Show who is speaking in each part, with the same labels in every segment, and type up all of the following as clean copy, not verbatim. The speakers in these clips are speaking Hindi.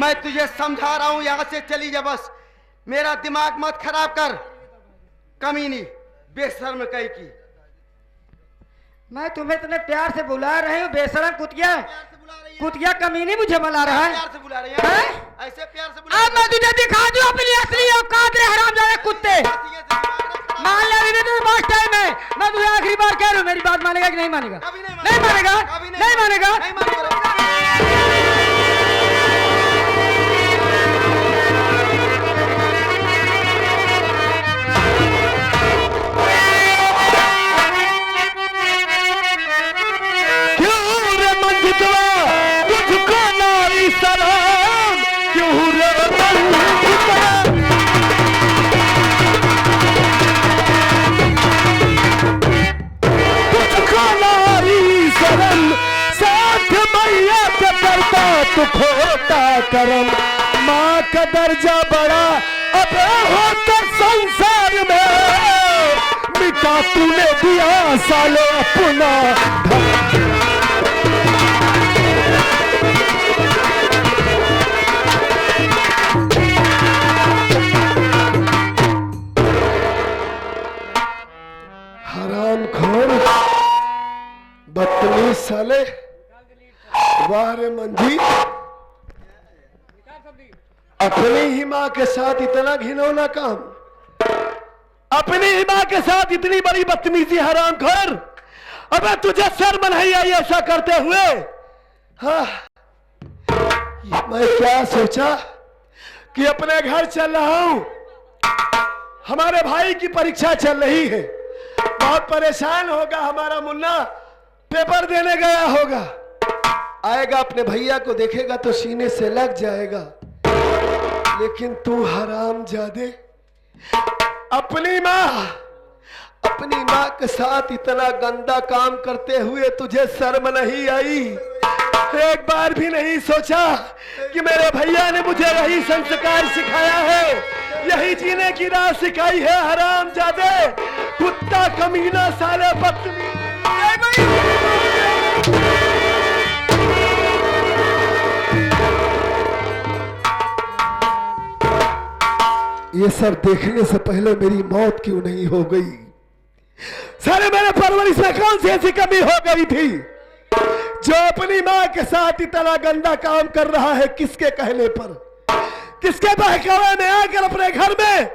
Speaker 1: मैं तुझे समझा रहा हूं, यहां से चली जा बस। मेरा दिमाग मत खराब कर कमीनी, बेशर्म कहीं की।
Speaker 2: मैं तुम्हें इतने प्यार से बुला रही हूँ, बेशरम कुतिया, कुतिया कमीनी मुझे बुला रहा है।
Speaker 1: प्यार से बुला रही
Speaker 2: है?
Speaker 1: ऐसे प्यार से बुला।
Speaker 2: अब मैं तुझे दिखा दूं अपनी असली औकात रे हरामजादे कुत्ते। मान ले अभी तेरे पास टाइम है, मैं तुझे आखिरी बार कह रहा हूँ, मेरी बात मानेगा कि नहीं मानेगा? नहीं मानेगा, नहीं मानेगा।
Speaker 3: तो खोटा करम, माँ का दर्जा बड़ा अब होता संसार में, मिटा तूने दिया साले अपना हराम खोर बदतमीज साले। वाह रे मंजी, अपनी ही माँ के साथ इतना घिनौना काम, अपनी ही माँ के साथ इतनी बड़ी बदतमीजी हराम खोर। अबे तुझे शर्म नहीं आई ऐसा करते हुए? हाँ, मैं क्या सोचा कि अपने घर चल रहा हूं, हमारे भाई की परीक्षा चल रही है, बहुत परेशान होगा हमारा मुन्ना, पेपर देने गया होगा, आएगा अपने भैया को देखेगा तो सीने से लग जाएगा। लेकिन तू हरामजादे अपनी माँ के साथ इतना गंदा काम करते हुए तुझे शर्म नहीं आई? एक बार भी नहीं सोचा कि मेरे भैया ने मुझे यही संस्कार सिखाया है, यही जीने की राह सिखाई है? हरामजादे, कुत्ता, कमीना, साले बदतमीज। ये सब देखने से पहले मेरी मौत क्यों नहीं हो गई? सारे मेरे परवरिश में कौन सी ऐसी कमी हो गई थी जो अपनी माँ के साथ इतना गंदा काम कर रहा है? किसके कहने पर, किसके बहकावे में आकर अपने घर में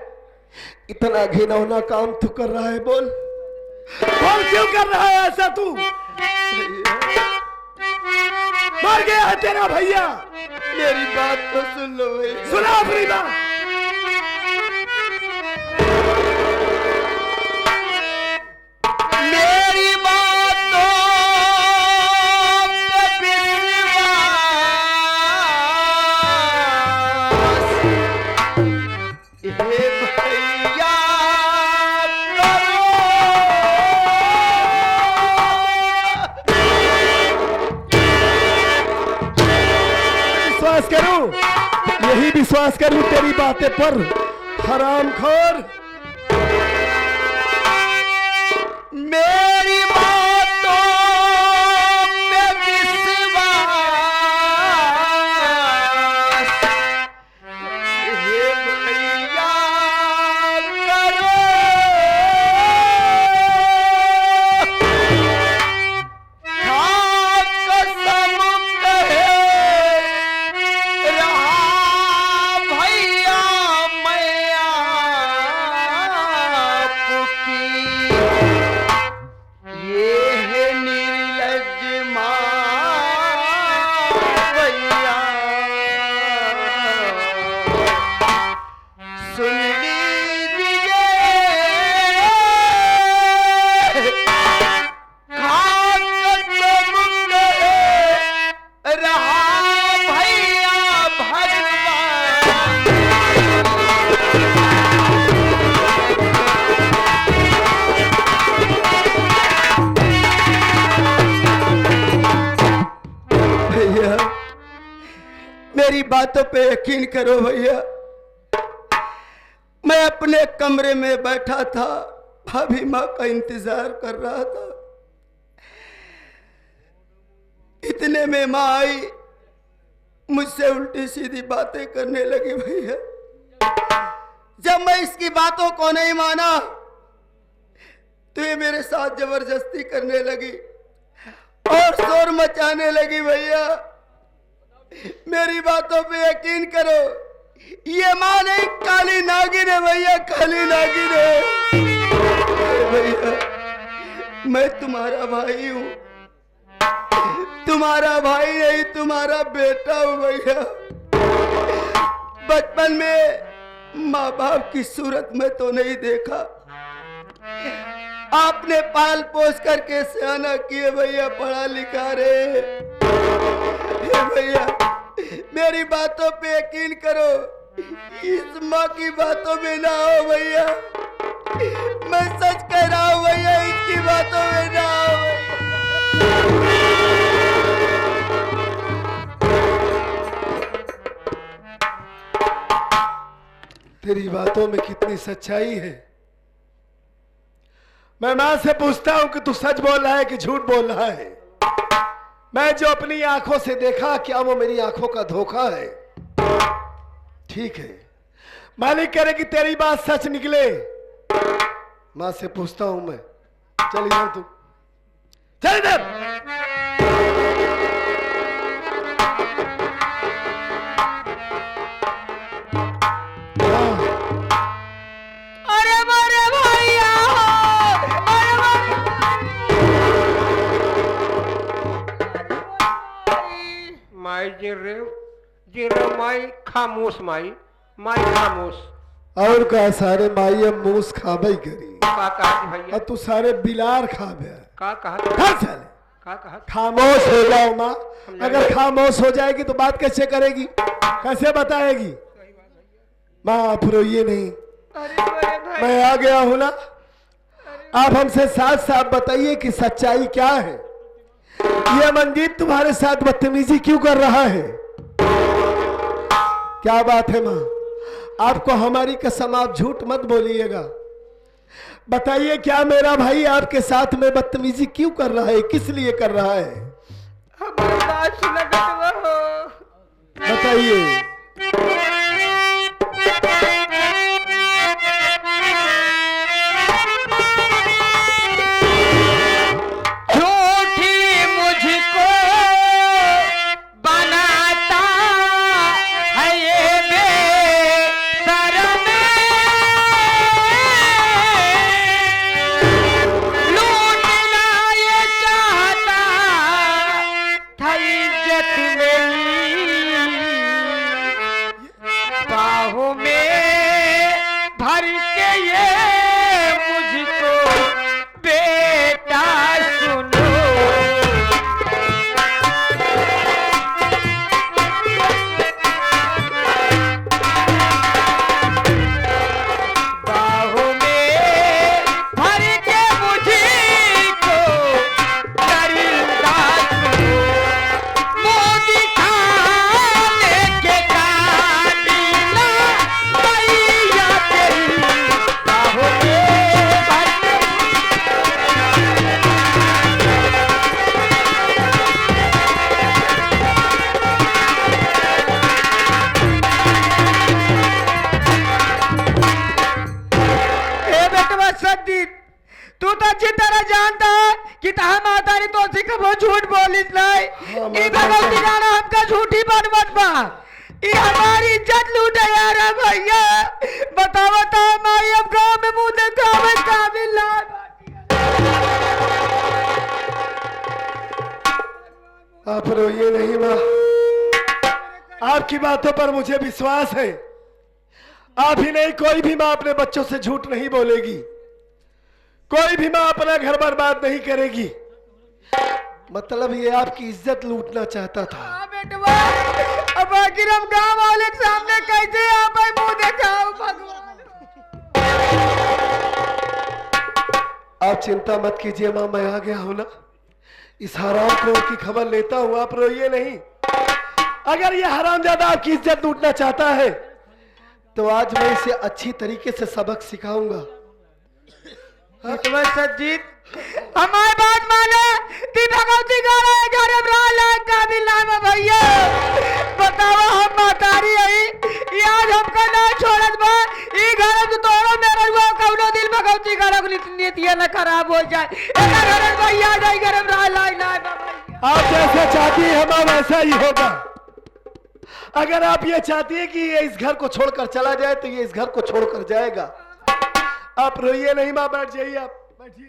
Speaker 3: इतना घिनौना काम तू कर रहा है? बोल क्यों कर रहा है ऐसा तू? मर गया है तेरा भैया।
Speaker 1: मेरी बात तो सुन लो भैया।
Speaker 3: सुना अपनी बात।
Speaker 1: मेरी बातों पे विश्वास, हे भैया
Speaker 3: विश्वास करूं, यही विश्वास करूं तेरी बातें पर। हरामखोर,
Speaker 1: मेरी बातों पे विश्वास, हे भैया करो। हाँ कसम कहे रहा भैया मैं आपकी, ये है निर्लज माँ भैया, सुन लीजिए खाक कसम कहे रहा भैया भगवान। भैया मेरी बातों पे यकीन करो भैया, मैं अपने कमरे में बैठा था, भाभी माँ का इंतजार कर रहा था। इतने में माँ आई, मुझसे उल्टी सीधी बातें करने लगी भैया। जब मैं इसकी बातों को नहीं माना तो ये मेरे साथ जबरदस्ती करने लगी और शोर मचाने लगी भैया। मेरी बातों पे यकीन करो, ये माँ नहीं काली नागिन है भैया, काली नागिन है। भैया मैं तुम्हारा भाई हूँ, तुम्हारा भाई नहीं तुम्हारा बेटा हूँ भैया। बचपन में माँ बाप की सूरत में तो नहीं देखा, आपने पाल पोस करके सयाना किए भैया, पढ़ा लिखा रे भैया। मेरी बातों पे यकीन करो, इस माँ की बातों में ना हो भैया। मैं सच कह रहा हूँ भैया, इसकी बातों में ना हो भैया।
Speaker 3: तेरी बातों में कितनी सच्चाई है। मैं मां से पूछता हूं कि तू सच बोल रहा है कि झूठ बोल रहा है। मैं जो अपनी आंखों से देखा, क्या वो मेरी आंखों का धोखा है? ठीक है, मालिक करे कि तेरी बात सच निकले। मां से पूछता हूं मैं। चल इधर, तू चल इधर।
Speaker 2: अरे मारे भैया, अरे
Speaker 4: माई जिरे माई खामोश माई खामोश।
Speaker 3: और का सारे माई अब मूस खाबई करी।
Speaker 4: का कहा भैया?
Speaker 3: अब तू सारे बिलार खाबे।
Speaker 4: का कहा? का कहा?
Speaker 3: खामोश हो जाओ माँ। अगर खामोश हो जाएगी तो बात कैसे करेगी, कैसे बताएगी? माँ आप रोइए नहीं, मैं आ गया हूं ना। आप हमसे साथ साथ बताइए कि सच्चाई क्या है। ये मंजीत तुम्हारे साथ बदतमीजी क्यों कर रहा है? क्या बात है माँ? आपको हमारी कसम, आप झूठ मत बोलिएगा। बताइए क्या मेरा भाई आपके साथ में बदतमीजी क्यों कर रहा है, किस लिए कर रहा है? बताइए।
Speaker 2: तू तो अच्छी तरह जानता है कि तहा माता ने तो कबो झूठ बोलिस नहीं। ई भगवती गाना हमका झूठी बनवत बा, ई हमारी इज्जत लूटे यार भैया। बता बता माई अब गांव में मुंह दिखावे काबिल ना।
Speaker 3: आप रोइए नहीं माँ, आपकी बातों पर मुझे विश्वास है। आप ही नहीं, कोई भी माँ अपने बच्चों से झूठ नहीं बोलेगी, कोई भी माँ अपना घर बर्बाद नहीं करेगी। मतलब ये आपकी इज्जत लूटना चाहता था।
Speaker 2: बेटवा, अब आखिर हम गांव वाले के सामने कैसे आप मुंह दिखाओ भगवान?
Speaker 3: आप चिंता मत कीजिए माँ, मैं आ गया हूं ना। इस हराम खोर की खबर लेता हूं, आप रोइए नहीं। अगर ये हरामजादा आपकी इज्जत लूटना चाहता है तो आज मैं इसे अच्छी तरीके से सबक सिखाऊंगा।
Speaker 2: सज्जित, हमारी बात माने कि भगवती घर काबिल नाम है भैया। बताओ हो जाए एकर हरन भैया नहीं गरम रहा लाई लाई बाबा
Speaker 3: आप जैसे चाहती है हमारा वैसा ही होगा। अगर आप ये चाहती है कि ये इस घर को छोड़कर चला जाए तो ये इस घर को छोड़कर जाएगा। आप रोइए नहीं माँ, बैठ जाइए, आप बैठिए।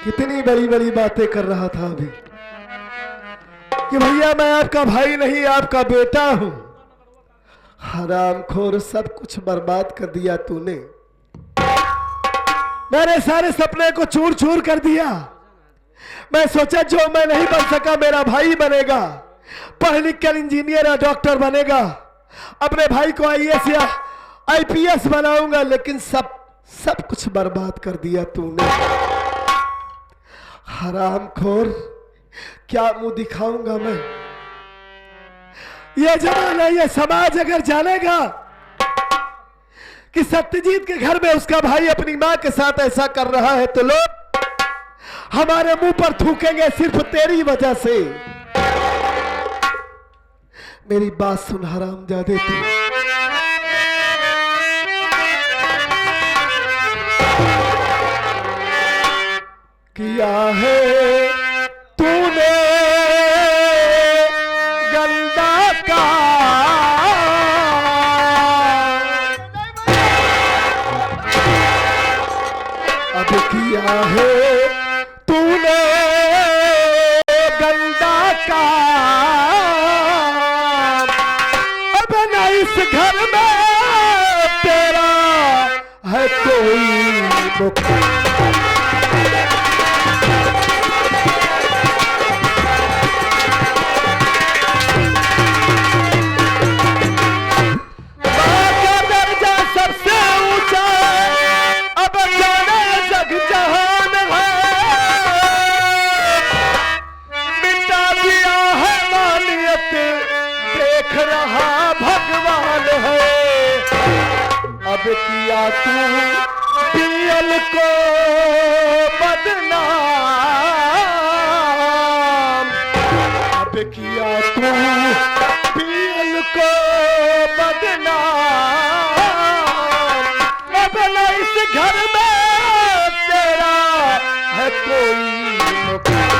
Speaker 3: कितनी बड़ी बड़ी बातें कर रहा था अभी कि भैया मैं आपका भाई नहीं आपका बेटा हूं। हरामखोर, सब कुछ बर्बाद कर दिया तूने। मेरे सारे सपने को चूर चूर कर दिया। मैं सोचा जो मैं नहीं बन सका मेरा भाई बनेगा, पढ़ लिख कर इंजीनियर या डॉक्टर बनेगा, अपने भाई को आईएएस या आईपीएस बनाऊंगा, लेकिन सब कुछ बर्बाद कर दिया तूने। हरामखोर, क्या मुंह दिखाऊंगा मैं? ये जमाना, ये समाज अगर जानेगा कि सत्यजीत के घर में उसका भाई अपनी मां के साथ ऐसा कर रहा है तो लोग हमारे मुंह पर थूकेंगे सिर्फ तेरी वजह से। मेरी बात सुन हरामजादे तू। किया है तूने गंदा का, अब किया है तूने गंदा का, अब न इस घर में तेरा है कोई मुकाम। अब किया तू पियल को बदनाम, अब किया तू पियल को बदनाम, अब न इस घर में तेरा है कोई मुकाम।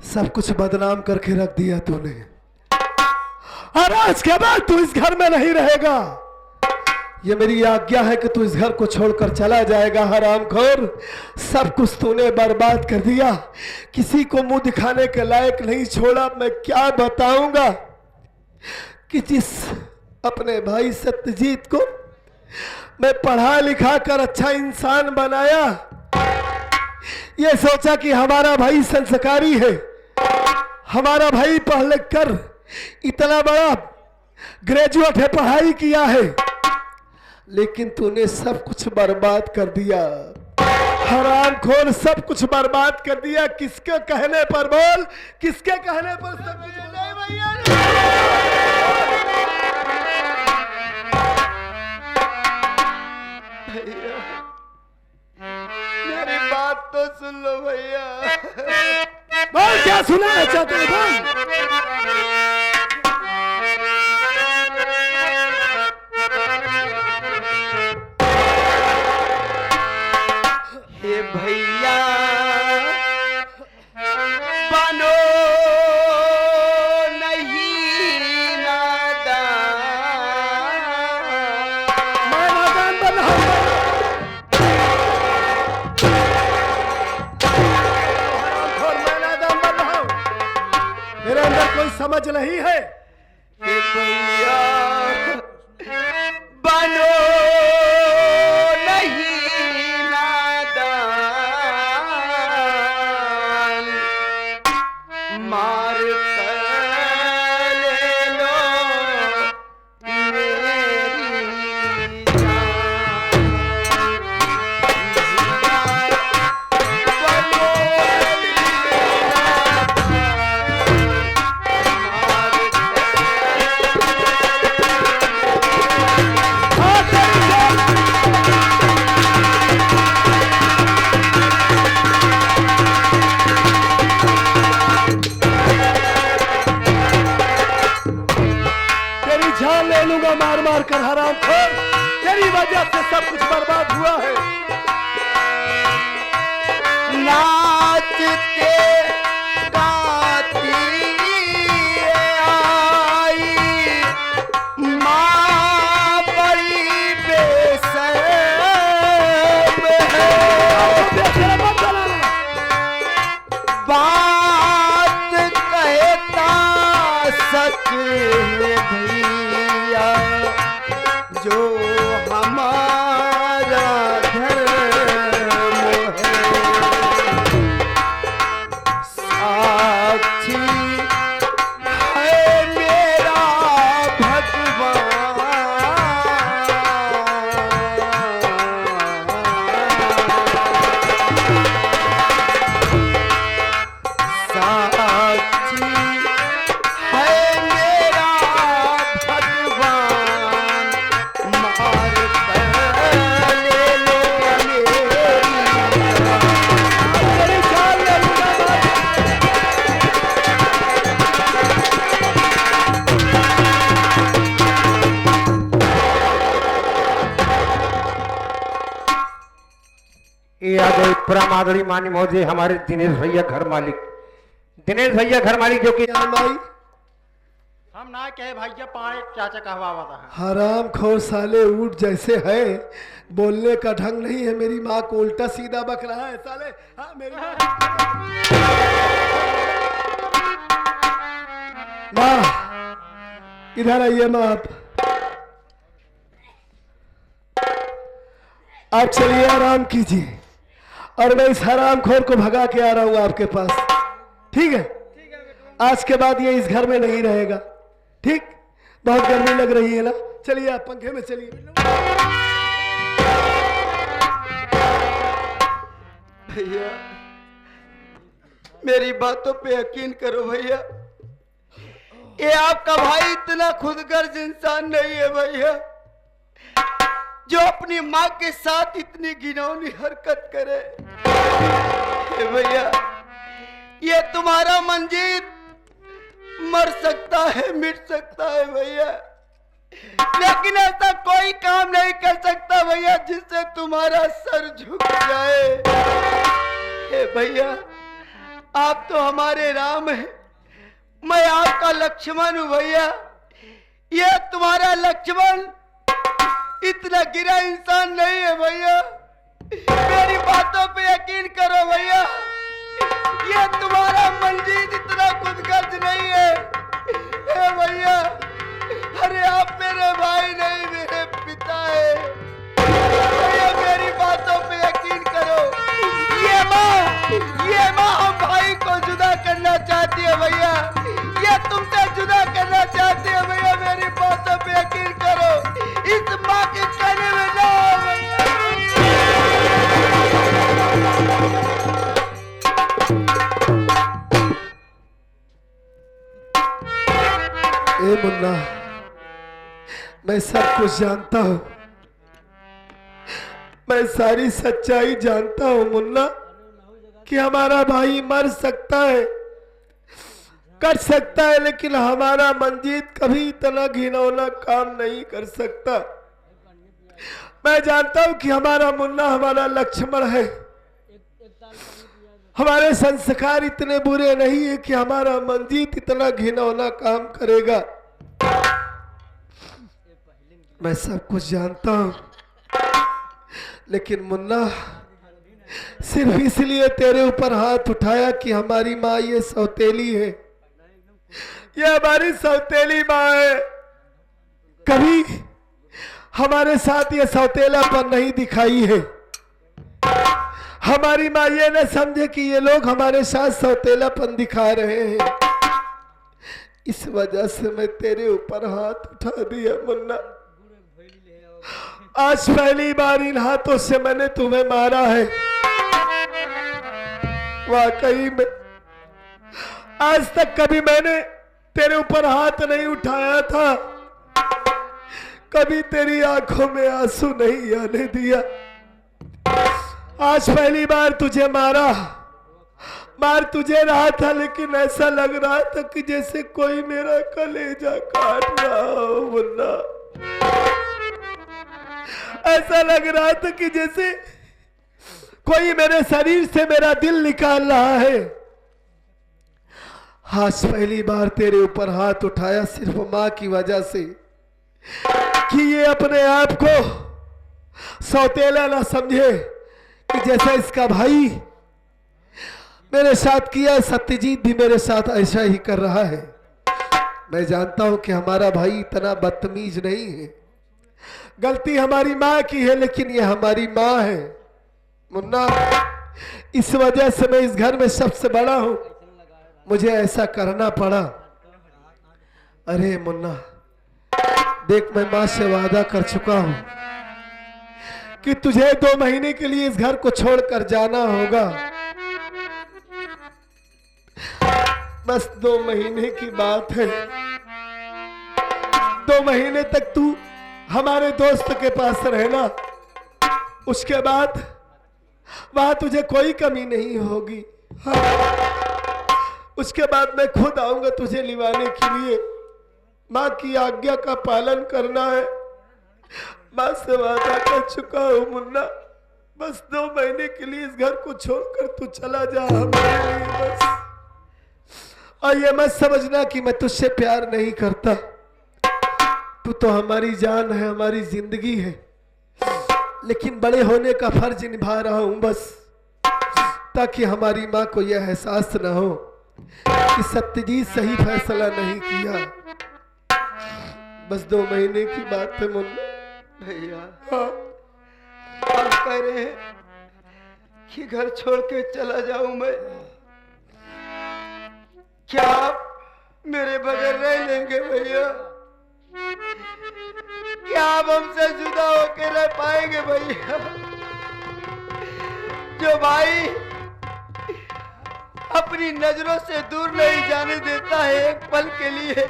Speaker 3: सब कुछ बदनाम करके रख दिया तूने, और आज के बाद तू इस घर में नहीं रहेगा। ये मेरी आज्ञा है कि तू इस घर को छोड़कर चला जाएगा। हरामखोर, सब कुछ तूने बर्बाद कर दिया, किसी को मुंह दिखाने के लायक नहीं छोड़ा। मैं क्या बताऊंगा कि जिस अपने भाई सत्यजीत को मैं पढ़ा लिखा कर अच्छा इंसान बनाया, ये सोचा कि हमारा भाई संस्कारी है, हमारा भाई पढ़ लिख कर इतना बड़ा ग्रेजुएट है, पढ़ाई किया है, लेकिन तूने सब कुछ बर्बाद कर दिया। हरामखोर, सब कुछ बर्बाद कर दिया। किसके कहने पर बोल, किसके कहने पर सब कुछ भैया?
Speaker 1: मेरी बात तो सुन लो भैया।
Speaker 3: बोल, क्या सुनाना चाहते हो? बोल।
Speaker 1: हे भैया बनो नहीं नादान,
Speaker 3: मैं नादान बन रहा हूं। मैं नादान बन रहा हूं, मेरे अंदर कोई समझ नहीं है।
Speaker 1: हे भैया बनो मार कर ले लो मेरी जान।
Speaker 3: मार कर हराम खोर, तेरी वजह से सब कुछ बर्बाद हुआ है।
Speaker 1: नाचते गाती आई माँ बड़ी बेशर्म है। बात कहता सच है भैया, जो हमारा धर्म है। साक्षी है मेरा भगवान, साक्षी है मेरा भगवान, मार कर ले लो मेरी जान।
Speaker 4: ये आ गए परम आदरणीय मान्य महोदय हमारे दिनेश भैया घर मालिक, दिनेश भैया घर मालिक जो कि
Speaker 1: भाई
Speaker 5: हम ना कहे भैया पाए चाचा कहवा था।
Speaker 3: हराम खोर साले ऊँट जैसे है, बोलने का ढंग नहीं है। मेरी माँ को उल्टा सीधा बक रहा है साले। हाँ मेरी माँ, इधर आइए माँ। आप चलिए आराम कीजिए, और मैं इस हराम खोर को भगा के आ रहा हूँ आपके पास। ठीक है, आज के बाद ये इस घर में नहीं रहेगा। ठीक, बहुत गर्मी लग रही है ना, चलिए आप पंखे में चलिए।
Speaker 1: भैया मेरी बातों पे यकीन करो भैया, ये आपका भाई इतना खुदगर्ज इंसान नहीं है भैया, जो अपनी माँ के साथ इतनी घिनौनी हरकत करे। हे भैया, ये तुम्हारा मंजीत मर सकता है, मिट सकता है भैया, लेकिन ऐसा कोई काम नहीं कर सकता भैया जिससे तुम्हारा सर झुक जाए। हे भैया, आप तो हमारे राम हैं, मैं आपका लक्ष्मण हूं भैया। ये तुम्हारा लक्ष्मण इतना गिरा इंसान नहीं है भैया, मेरी बातों पे यकीन करो भैया। ये तुम्हारा मंजीत इतना खुदगर्ज नहीं है। हे भैया, अरे आप मेरे भाई नहीं, मेरे पिता है भैया, मेरी बातों पे यकीन करो। ये माँ हम भाई को जुदा करना चाहती है भैया, ये तुमसे जुदा करना चाहती है भैया, मेरी बातों पे यकीन करो। इस माँ के कहने में ना
Speaker 3: ए मुन्ना, मैं सब कुछ जानता हूँ, मैं सारी सच्चाई जानता हूँ मुन्ना, कि हमारा भाई मर सकता है, कर सकता है, लेकिन हमारा मंजीत कभी इतना घिनौना काम नहीं कर सकता। मैं जानता हूँ कि हमारा मुन्ना हमारा लक्ष्मण है, हमारे संस्कार इतने बुरे नहीं है कि हमारा मंजीत इतना घिनौना काम करेगा। मैं सब कुछ जानता हूँ, लेकिन मुन्ना सिर्फ इसलिए तेरे ऊपर हाथ उठाया कि हमारी माँ ये सौतेली है, ये हमारी सौतेली माँ है। कभी हमारे साथ ये सौतेलापन नहीं दिखाई है। हमारी माँ ये न समझे कि ये लोग हमारे साथ सौतेलापन दिखा रहे हैं, इस वजह से मैं तेरे ऊपर हाथ उठा दिया मुन्ना। आज पहली बार इन हाथों से मैंने तुम्हें मारा है। वाकई में आज तक कभी मैंने तेरे ऊपर हाथ नहीं उठाया था, कभी तेरी आंखों में आंसू नहीं आने दिया। आज पहली बार तुझे मार तुझे रहा था, लेकिन ऐसा लग रहा था कि जैसे कोई मेरा कलेजा काट रहा हो मुन्ना। ऐसा लग रहा था कि जैसे कोई मेरे शरीर से मेरा दिल निकाल रहा है। आज पहली बार तेरे ऊपर हाथ उठाया सिर्फ माँ की वजह से कि ये अपने आप को सौतेला ना समझे कि जैसा इसका भाई मेरे साथ किया, सत्यजीत भी मेरे साथ ऐसा ही कर रहा है। मैं जानता हूं कि हमारा भाई इतना बदतमीज नहीं है, गलती हमारी माँ की है, लेकिन ये हमारी माँ है मुन्ना। इस वजह से मैं इस घर में सबसे बड़ा हूं, मुझे ऐसा करना पड़ा। अरे मुन्ना देख, मैं माँ से वादा कर चुका हूं कि तुझे 2 महीने के लिए इस घर को छोड़कर जाना होगा। बस 2 महीने की बात है। 2 महीने तक तू हमारे दोस्त के पास रहना, उसके बाद वहां तुझे कोई कमी नहीं होगी। हाँ। उसके बाद मैं खुद आऊंगा तुझे लिवाने के लिए। माँ की आज्ञा का पालन करना है, माँ से वादा कर चुका हूँ मुन्ना। बस 2 महीने के लिए इस घर को छोड़कर तू चला जा हमारे लिए बस। और ये मत समझना कि मैं तुझसे प्यार नहीं करता, तू तो हमारी जान है, हमारी जिंदगी है, लेकिन बड़े होने का फर्ज निभा रहा हूं बस, ताकि हमारी माँ को यह एहसास न हो कि सत्यजीत सही फैसला नहीं किया। बस 2 महीने की बात है मुन्ना।
Speaker 1: भैया
Speaker 3: हाँ।
Speaker 1: आप कह रहे हैं कि घर छोड़ के चला जाऊं मैं, क्या आप मेरे बगैर रह लेंगे भैया? क्या आप हमसे जुदा होकर रह पाएंगे भैया? जो भाई अपनी नजरों से दूर नहीं जाने देता है एक पल के लिए,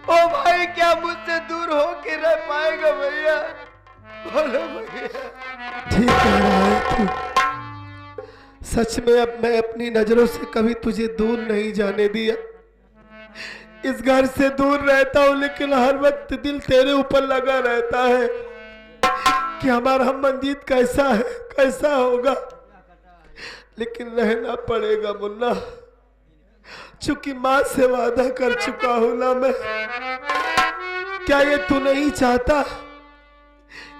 Speaker 1: ओ भाई क्या मुझसे दूर होके रह पाएगा भैया? बोलो भैया।
Speaker 3: ठीक कह रहा है तू। सच में अब मैं अपनी नजरों से कभी तुझे दूर नहीं जाने दिया। इस घर से दूर रहता हूं, लेकिन हर वक्त दिल तेरे ऊपर लगा रहता है कि हमारा हम मंजीत कैसा है, कैसा होगा। लेकिन रहना पड़ेगा मुन्ना, चूंकि माँ से वादा कर चुका हूं ना मैं। क्या ये तू नहीं चाहता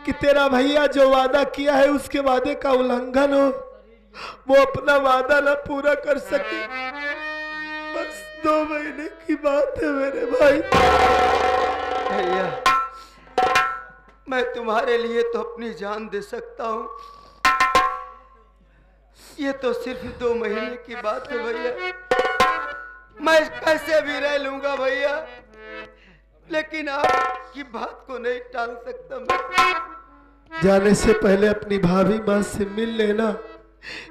Speaker 3: कि तेरा भैया जो वादा किया है उसके वादे का उल्लंघन हो, वो अपना वादा ना पूरा कर सके? बस 2 महीने की बात है मेरे भाई।
Speaker 1: भैया मैं तुम्हारे लिए तो अपनी जान दे सकता हूँ, ये तो सिर्फ 2 महीने की बात है भैया। मैं कैसे भी रह लूंगा भैया, लेकिन आपकी बात को नहीं टाल सकता मैं।
Speaker 3: जाने से पहले अपनी भाभी माँ से मिल लेना,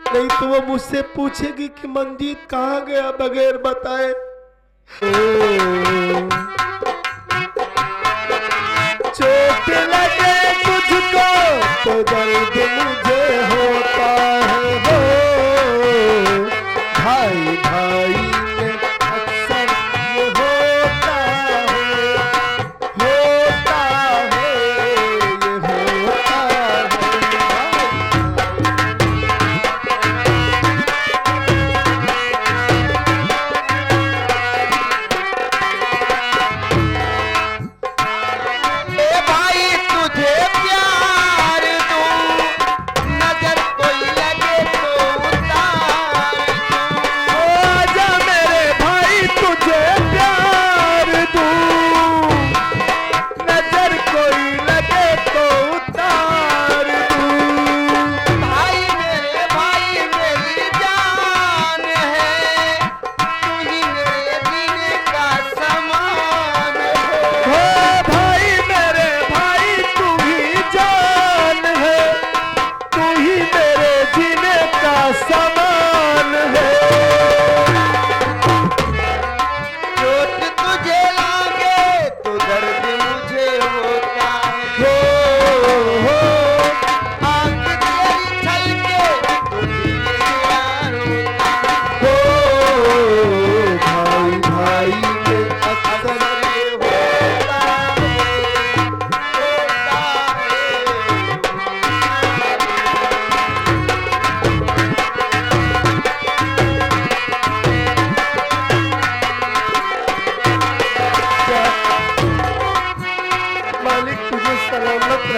Speaker 3: नहीं तो वो मुझसे पूछेगी कि मंजीत कहाँ गया बगैर बताए। चोट लगे तुझको तो दर्द मुझे होता है हो, भाई भाई में अक्सर ये होता है, होता है, ये होता
Speaker 1: ए भाई तुझे प्यार दूं, नजर कोई लगे तो उतार दूं।
Speaker 3: आजा मेरे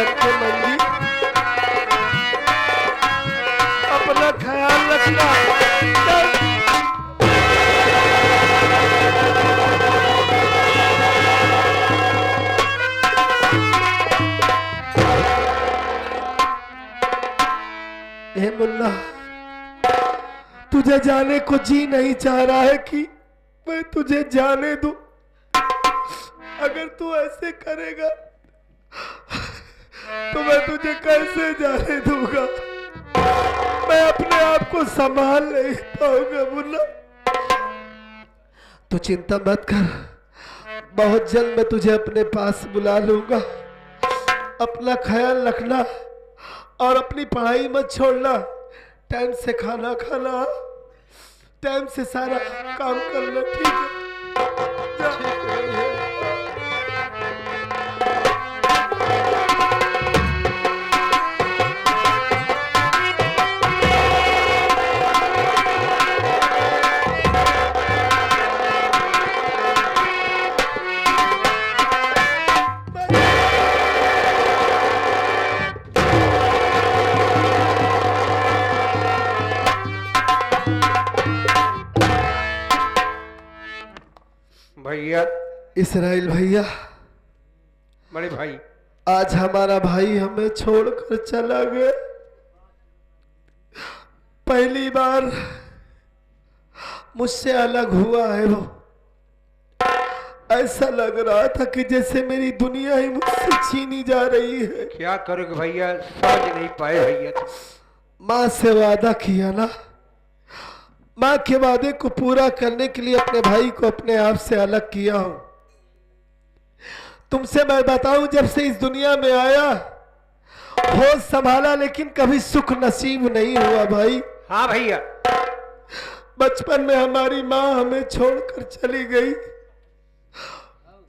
Speaker 3: घर के मंजी, अपना ख्याल रखना। हे मुन्ना, तुझे जाने को जी नहीं चाह रहा है कि मैं तुझे जाने दूं। अगर तू ऐसे करेगा तो मैं तुझे कैसे जाने दूंगा? मैं अपने आप को संभाल नहीं पाऊंगा मुन्ना। तू चिंता मत कर, बहुत जल्द मैं तुझे अपने पास बुला लूंगा। अपना ख्याल रखना और अपनी पढ़ाई मत छोड़ना। टाइम से खाना खाना, टाइम से सारा काम करना, ठीक है?
Speaker 4: भैया,
Speaker 3: इसराइल भैया,
Speaker 4: बड़े भाई,
Speaker 3: आज हमारा भाई हमें छोड़कर चला गया। पहली बार मुझसे अलग हुआ है वो। ऐसा लग रहा था कि जैसे मेरी दुनिया ही मुझसे छीनी जा रही है।
Speaker 4: क्या करोगे भैया, समझ नहीं पाए भैया।
Speaker 3: माँ से वादा किया ना, माँ के वादे को पूरा करने के लिए अपने भाई को अपने आप से अलग किया हूं। तुमसे मैं बताऊं, जब से इस दुनिया में आया होश संभाला, लेकिन कभी सुख नसीब नहीं हुआ भाई।
Speaker 4: हाँ भैया,
Speaker 3: बचपन में हमारी माँ हमें छोड़कर चली गई।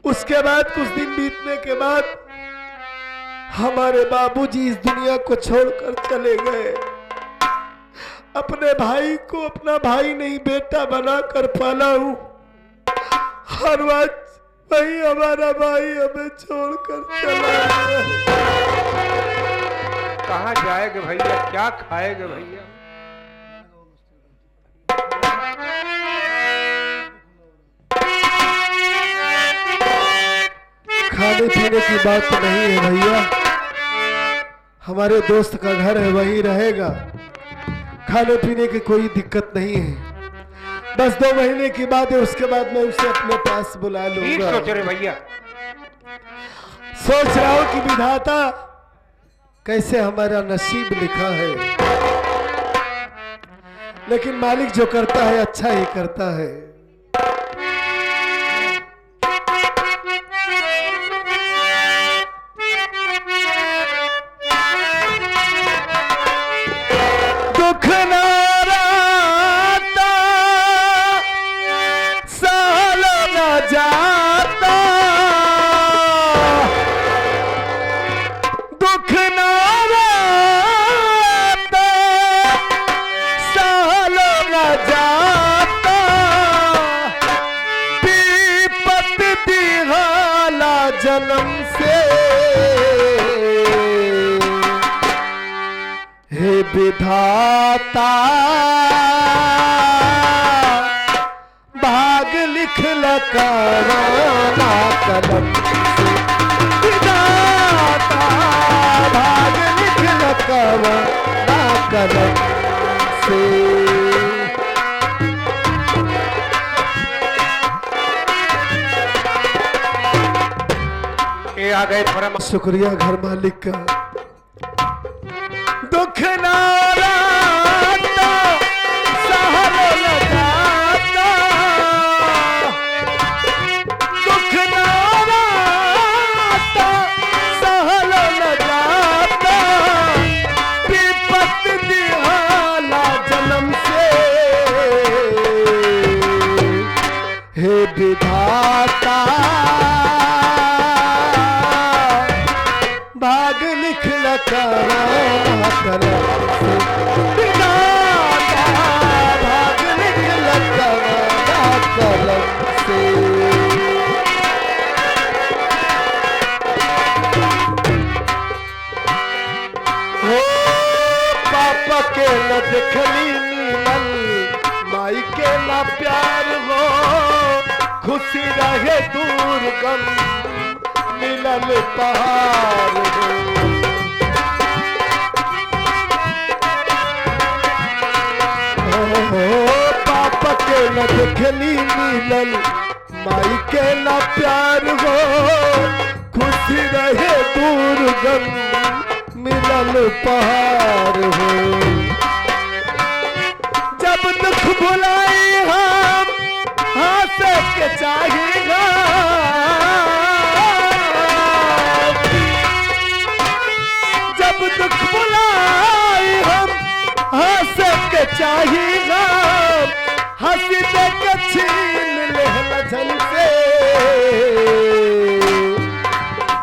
Speaker 3: उसके बाद कुछ दिन बीतने के बाद हमारे बाबूजी इस दुनिया को छोड़कर चले गए। अपने भाई को अपना भाई नहीं बेटा बनाकर पाला हूं। हर बात वही हमारा भाई हमें छोड़कर चला गया।
Speaker 4: कहाँ जाएगा भैया, क्या खाएगा भैया?
Speaker 3: खाने पीने की बात तो नहीं है भैया, हमारे दोस्त का घर है, वही रहेगा। खाने पीने की कोई दिक्कत नहीं है। बस 2 महीने की बात है, उसके बाद मैं उसे अपने पास बुला लूंगा।
Speaker 4: सोच रहे भैया,
Speaker 3: सोच रहा हूं कि विधाता कैसे हमारा नसीब लिखा है, लेकिन मालिक जो करता है अच्छा ही करता है। दुख नाराता साल न जाता, दुख नाराता साल न जाता, पीपत दिहाला जन्म से, हे विधाता भाग लिख लकावाना कलम से, विधाता भाग लिख लकावाना कलम से।
Speaker 4: ये आ गए परम।
Speaker 3: शुक्रिया घर मालिक का। दुख नाराता सहल न जाता, दुख नाराता सहल न जाता, विपत दिहाला जन्म से, हे विधाता भाग लिख लकावाना कलम से, विधाता भाग लिख लकावाना कलम से। प्यार हो, खुशी रहे दूर गम मिलल पहाड़ हो। पापा के न देखली मिलल, माई के न प्यार हो, खुशी रहे दूर गम मिलल पहाड़ हो। जब दुख भुलाई हम हंस के चाहिएगा, जब दुख भुलाई हम हंस के चाहिएगा, हंसी दे के छीन ले झल से।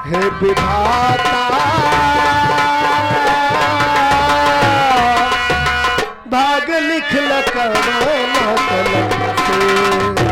Speaker 3: हे विधाता भाग लिख लकवाना कलम से।